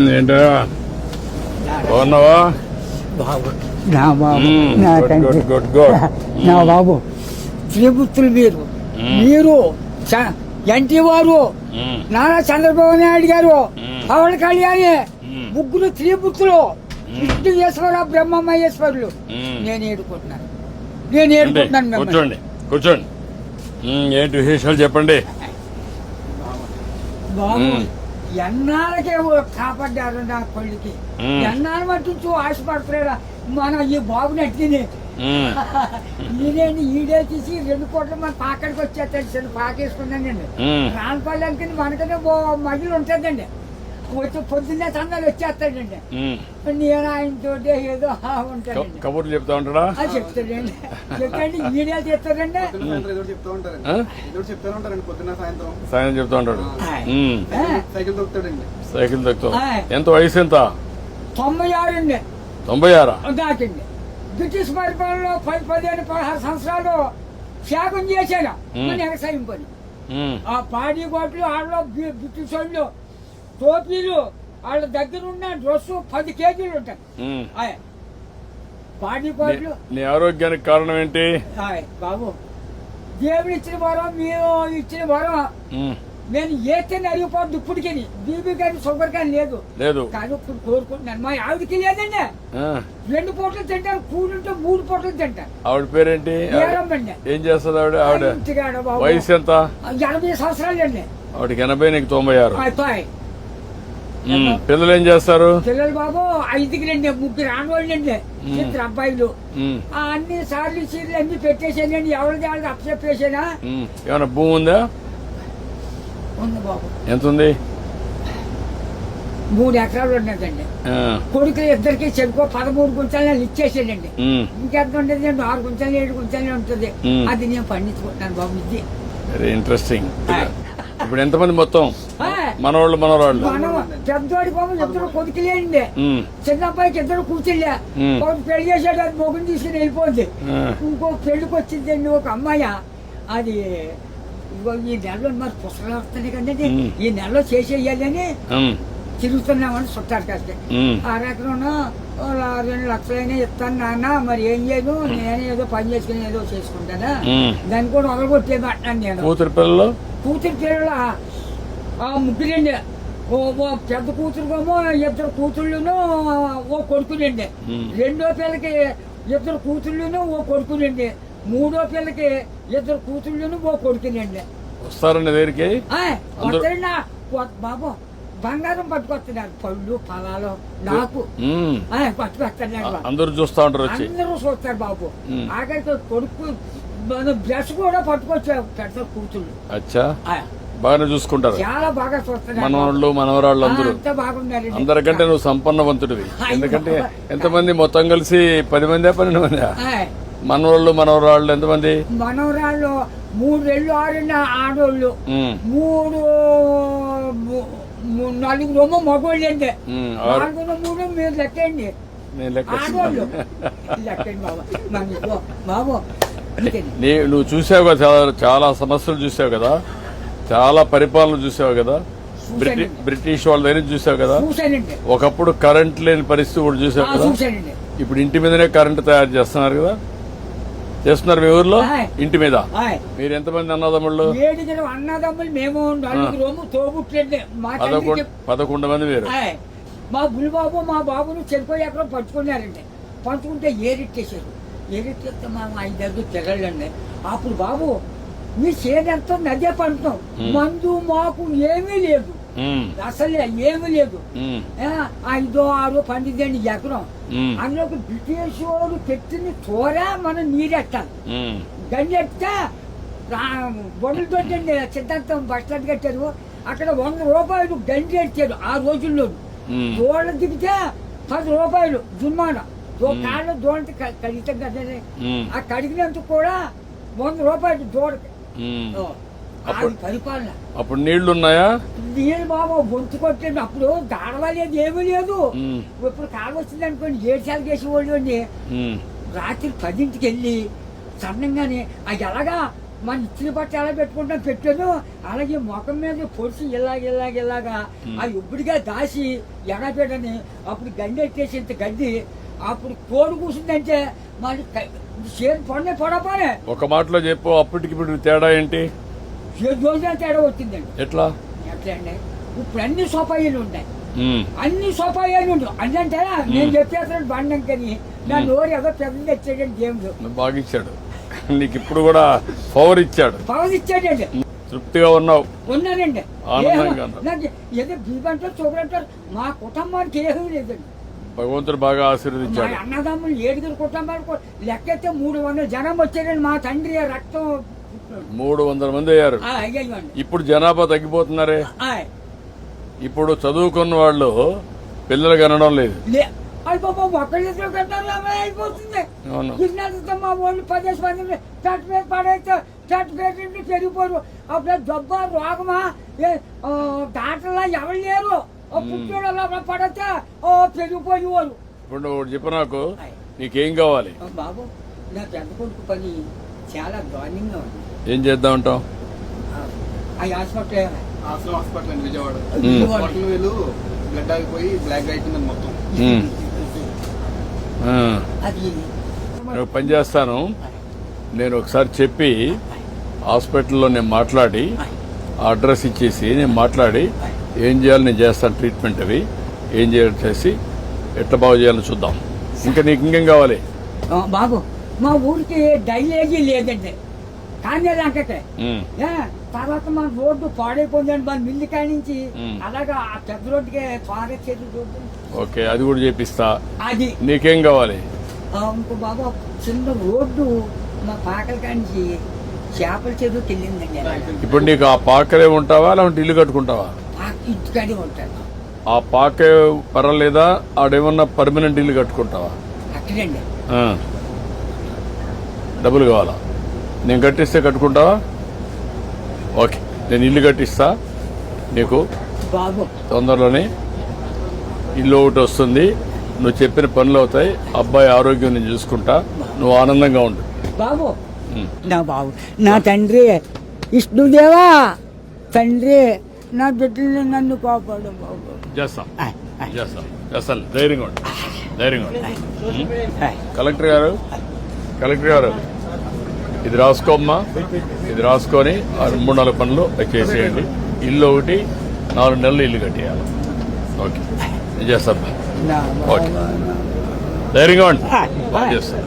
ఏంటో బాగున్నావా? బాబు నా బాబు నా గుడ్ తండ్రి గుడ్ గుడ్ గుడ్. నా బాబు త్రిపుత్రులు మీరు ఎన్టీ వారు నారా చంద్రబాబు నాయుడు గారు పవన్ కళ్యాణ్ ముగ్గురు త్రిపుత్రులు విష్ణు ఈశ్వరరావు బ్రహ్మ మహేశ్వరులు నేను ఏడుకుంటున్నాను మిమ్మల్ని. కూర్చోండి కూర్చోండి. ఏంటి విశేషాలు చెప్పండి. బాబు ఎన్నాళ్ళకే కాపాడ్డారు నా కొడుకి. ఎన్నాళ్ళు మట్టించు ఆశపడుతున్నారా మన ఈ బాబుని అట్టిని ఈడే తీసి 2 కోట్ల మన పాకడికి వచ్చేస్తాడు. పాకేసుకున్నానండి రాన్పల్లి మనకనే మహిళ ఉంటుందండి. వచ్చి పొద్దున్నే సందాలు వచ్చేస్తాడండి. నేను ఆయనతో ఏదో ఉంటానండి. కబుర్లు చెప్తా ఉంటాడా? చెప్తాడండి. చెప్పండి ఈడే చెప్తాడండి. సాయం చెప్తా ఉంటాడు. సైకిల్ దొక్కుతాం. ఎంత వయసు ఎంత? 96 అండి. 96 దాకండి. బ్రిటిష్ పరిపాలనలో 15-16 సంవత్సరాలు త్యాగం చేశాను మన వ్యవసాయం పని. ఆ పాడి గోట్లు ఆడలో బ్రిటిష్ వాళ్ళు టోపీలు వాళ్ళ దగ్గర ఉన్న డ్రెస్సు 10 కేజీలు ఉంటాయి. పాడి గోట్లు. నీ ఆరోగ్యానికి కారణం ఏంటి? బాబు దేవుడు ఇచ్చిన వరం, మీరు ఇచ్చిన వరం. నేను ఏతే అరిగిపోద్దు ఇప్పటికి. బీబీ కానీ షుగర్ కానీ లేదు కానీ ఇప్పుడు కోరుకుంటున్నాను. మా ఆవిడకి లేదండి. 2 పూటలు తింటారు. కూడుంటే 3 పూటలు తింటారు. ఆవిడ పేరేంటి? ఏం చేస్తుంది ఆవిడ? వయసు ఎంత? 80 సంవత్సరాలు అండి. ఆవిడకి 80, నీకు 96. పిల్లలు ఏం చేస్తారు? పిల్లలు బాబు 5కి 3 ఆడవాళ్ళండి. 2 అబ్బాయిలు. అన్ని సార్లు సీర్లు అన్ని పెట్టేసానండి. ఎవరిది వాళ్ళకి అప్పచెప్పేసానా. ఏమైనా భూమి ఉందా? ఉంది బాబు. ఎంత ఉంది? 3 ఎకరాలు ఉన్నదండి. కొడుకులు ఇద్దరికి చెరుకు 13 గుంటలు ఇచ్చేసానండి. ఇంకెంత ఉండేది? 6 గుంటలు 7 గుంటలే ఉంటుంది. అది నేను పండించుకుంటున్నాను బాబు. ఇది వెరీ ఇంట్రెస్టింగ్. ఇప్పుడు ఎంతమంది మొత్తం? మనవాళ్ళు మనవరాళ్ళు? పెద్దోడి బాబు 2 కొడుకులేండి. చిన్న అబ్బాయికి 2 కూర్చుండే. ఒక పెళ్లి చేసాడు. అది మొగుని తీసుకుని వెళ్ళిపోద్ది. ఇంకో పెళ్లికి వచ్చిందండి ఒక అమ్మాయి. అది ఈ నెలలో మరి పుస్తకాలు వస్తున్నాయి కదండి. ఈ నెలలో చేసేయాలని తిరుగుతున్నామని చుట్టారు కాస్త. 6 ఎకరం 2 లక్షలైనా ఇస్తాను నాన్న. మరి ఏం చేయదు, నేను ఏదో పని చేసుకుని ఏదో చేసుకుంటానా. దాన్ని కూడా వదలగొట్టేమంటున్నాను నేను. కూతురు పిల్లలు 3 ఓ పెద్ద కూతురుకోమో 2 కూతుళ్ళును ఓ కొడుకునండి. 2వ పిల్లకి 2 కూతుళ్ళును ఓ కొడుకునండి. 3వ పిల్లకి 2 కూతుళ్ళును ఓ కొడుకునండి. వస్తారండి దగ్గరికి? బాబు బంగారం పట్టుకొస్తున్నారు. పళ్ళు ఫలాలు నాకు పట్టుకొస్తున్నారు. అందరూ చూస్తా ఉంటారు. అందరూ చూస్తారు బాబు. ఆఖరికి కొడుకు బ్రష్ కూడా పట్టుకొచ్చారు. పెద్ద కూతుళ్ళు బాగానే చూసుకుంటారు. చాలా బాగా చూస్తున్నారు. మనవాళ్ళు మనవరాళ్ళు అందరూ బాగున్నారు. అందరికంటే నువ్వు సంపన్నవంతుడివి. ఎందుకంటే ఎంతమంది మొత్తం కలిసి 10 మంది 12 మంది మనవాళ్ళు మనవరాళ్ళు ఎంతమంది? మనవరాళ్ళు 3 ఆడోళ్ళు, 4 మగోళ్ళు అండి. 4 మీరు లెక్కండి. ఆడోళ్ళు లెక్కండి బాబు. నువ్వు చూసావు కదా, చాలా సమస్యలు చూసావు కదా, చాలా పరిపాలన చూసావు కదా, బ్రిటిష్ వాళ్ళ దగ్గర చూసావు కదా. ఒకప్పుడు కరెంట్ లేని పరిస్థితి కూడా చూసావు కదా. ఇప్పుడు ఇంటి మీదనే కరెంట్ తయారు చేస్తున్నారు కదా. చేస్తున్నారు మీ ఊర్లో ఇంటి మీద. మీరు ఎంతమంది అన్నదమ్ముళ్ళు? 7 అన్నదమ్ములు. మేము 4 తోబుట్లండి. 11 మంది మీరు. మా బుల్బాబు మా బాబును చెరుకు ఎకరం పంచుకున్నారండి. పంచుకుంటే ఏరిట్టేశారు. ఏరిట్టేస్తే మా 5 తెగలండి. అప్పుడు బాబు మీ చేనంతా నదే పండుతాం. మందు మాకు ఏమీ లేదు, అసలు ఏమీ లేదు. 5-6 పండిద్దండి ఎకరం. అందులోకి బ్రిటిష్ వాడు పెట్టిన చోర మనం నీరెట్టాలి. గంజెత్తే బొడ్లతో సిద్ధాంతం బస్ స్టాండ్ కట్టారు. అక్కడ 100 రూపాయలు గంజి ఎట్టారు ఆ రోజుల్లో. దోళ్ళ దిగితే 10 రూపాయలు జుర్మానా. కాళ్ళు దోళ్ళకి కడిగితే కదా. ఆ కడిగినందుకు కూడా 100 రూపాయలు దోడకి. పరిపాలన. అప్పుడు నీళ్లు ఉన్నాయా? నీళ్ళు బాబు గొంతు కొట్టండి. అప్పుడు దాడవలేదు, ఏమీ లేదు. ఇప్పుడు కాలు వచ్చింది అనుకోండి 7 సార్లు చేసేవాళ్ళు అండి. రాత్రి 10ంటికి వెళ్ళి సన్నంగానే అది ఎలాగా మన ఇచ్చిన బట్ట ఎలా పెట్టుకుంటాం పెట్టాను, అలాగే ముఖం మీద పొడిచి ఇలాగా ఆ ఇప్పుడుగా దాసి ఎడబెట్టని అప్పుడు గండి ఎట్టేసి ఇంత గడ్డి అప్పుడు కోడి కూసిందంటే మరి చేతి పడపోనే. ఒక మాటలో చెప్పు, అప్పటికి ఇప్పుడు తేడా ఏంటి? 7 రోజుల తేడా వచ్చిందండి. ఎట్లా అండి ఇప్పుడు అన్ని సోపాయిలు ఉంటాయి, అన్ని సోపాయాలు ఉంటాయి. అంటే నేను చెప్పేస్తాను బండం కానీ నా నోరు ఏదో పెద్దది తెచ్చాడండి దేవుడు. బాగా ఇచ్చాడు నీకు, ఇప్పుడు కూడా పవర్ ఇచ్చాడు. ఇచ్చాడండి. తృప్తిగా ఉన్నావు? ఉన్నానండి. ఆనందంగా నాకు ఏదో బీబంటారు చూపడంటారు, మా కుటుంబానికి ఏమీ లేదండి. భగవంతుడు బాగా ఆశీర్వదించాడు. మా అన్నదమ్ములు 7 కుటుంబాలకు లెక్కైతే 300 జనం వచ్చారండి. మా తండ్రి రక్తం 300 మంది అయ్యారు. ఇప్పుడు జనాభా తగ్గిపోతున్నారే. ఇప్పుడు చదువుకున్న వాళ్ళు పిల్లలు కనడం లేదు. అయిపోతుంది. మా వాళ్ళు 10 మంది చెట్టు మీద పడైతే చెట్టు మీద పెరిగిపోరు. అప్పుడు జబ్బ రోగమా దాంట్లో ఎవరు లేరు. పుట్టోడు పడితే పెరిగిపోయేవారు. ఇప్పుడు నువ్వు చెప్పు నాకు, నీకేం కావాలి? బాబు నా పెద్ద కొడుకు పని చాలా దారుణంగా ఉంది. ఏం చేద్దాం అంటావు? హాస్పిటల్ అండి విజయవాడ. వీళ్ళు బ్లడ్ ఆగిపోయి బ్లాక్ అయిపోయింది మొత్తం. నేను పని చేస్తాను. నేను ఒకసారి చెప్పి హాస్పిటల్లో నేను మాట్లాడి అడ్రస్ ఇచ్చేసి నేను మాట్లాడి ఏం చేయాలి నేను చేస్తాను. ట్రీట్మెంట్ అవి ఏం చేయాలి చేసి ఎట్లా బాగు చేయాలని చూద్దాం. ఇంకా నీకు ఇంకేం కావాలి? బాబు మా ఊరికి డైలేజీ లేదండి, కానీ లంకకే. తర్వాత మన రోడ్డు పాడైపోయిందండి మన మిల్లి కాడి నుంచి అలాగా ఆ పెద్ద రోడ్డుకి పారేసేది రోడ్డు. ఓకే, అది కూడా చేపిస్తా. అది నీకేం కావాలి? ఇంకో బాబు చిన్న రోడ్డు మా పాకల కాడి నుంచి చేపల చెరువుకి వెళ్ళిందండి. ఇప్పుడు నీకు ఆ పాకలే ఉంటావా లేదంటే ఇల్లు కట్టుకుంటావా? ఇంటికాడే ఉంటాను. ఆ పాకే పర్వాలేదా? ఆడేమన్నా పర్మనెంట్ ఇల్లు కట్టుకుంటావా? అక్కడండి. డబ్బులు కావాలా? నేను కట్టిస్తే కట్టుకుంటావా? ఓకే, నేను ఇల్లు కట్టిస్తా నీకు. బాబు తొందరలోనే ఇల్లు ఒకటి వస్తుంది, నువ్వు చెప్పిన పనులు అవుతాయి, అబ్బాయి ఆరోగ్యం నేను చూసుకుంటా, నువ్వు ఆనందంగా ఉండు. బాబు నా బాబు నా తండ్రి విష్ణుదేవా, తండ్రి నా బిడ్డల్ని నన్ను కాపాడు బాబు. చేస్తాం చేస్తాం చేస్తాను. ధైర్యంగా ఉండు, ధైర్యంగా ఉండు. కలెక్టర్ గారు ఇది రాసుకోమ్మా, ఇది రాసుకొని 3-4 పనులు చేసేయండి. ఇల్లు ఒకటి 4 నెలలు ఇల్లు కట్టేయాలి. ఓకే, నేను చేస్తాను. ఓకే, ధైర్యంగా ఉండి బాగా చేస్తాను.